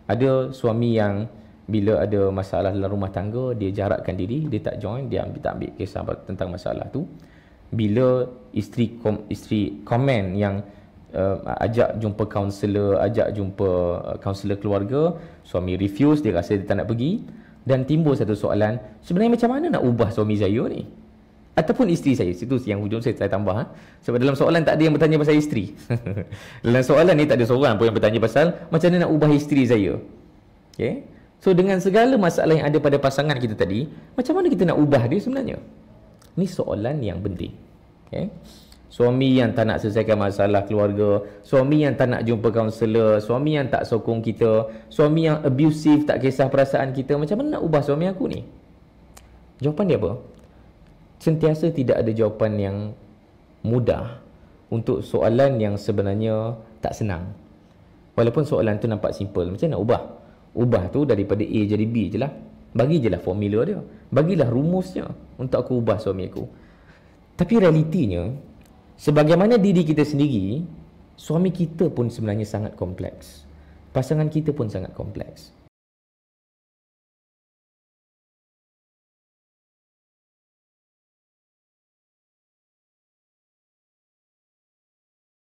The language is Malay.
Ada suami yang bila ada masalah dalam rumah tangga, dia jarakkan diri, dia tak join, dia tak ambil kisah tentang masalah tu. Bila isteri komen yang ajak jumpa kaunselor, ajak jumpa kaunselor keluarga, suami refuse, dia rasa dia tak nak pergi, dan timbul satu soalan, sebenarnya macam mana nak ubah suami saya ni? Ataupun isteri saya. Situ yang hujung saya tambah. Sebab dalam soalan tak ada yang bertanya pasal isteri. Dalam soalan ni tak ada seorang pun yang bertanya pasal macam mana nak ubah isteri saya. Okay? So dengan segala masalah yang ada pada pasangan kita tadi, macam mana kita nak ubah dia sebenarnya? Ni soalan yang penting. Okay? Suami yang tak nak selesaikan masalah keluarga, suami yang tak nak jumpa kaunselor, suami yang tak sokong kita, suami yang abusive, tak kisah perasaan kita, macam mana nak ubah suami aku ni? Jawapan dia apa? Sentiasa tidak ada jawapan yang mudah untuk soalan yang sebenarnya tak senang. Walaupun soalan tu nampak simple, macam nak ubah? Ubah tu daripada A jadi B je lah. Bagi je lah formula dia. Bagilah rumusnya untuk aku ubah suami aku. Tapi realitinya, sebagaimana diri kita sendiri, suami kita pun sebenarnya sangat kompleks. Pasangan kita pun sangat kompleks.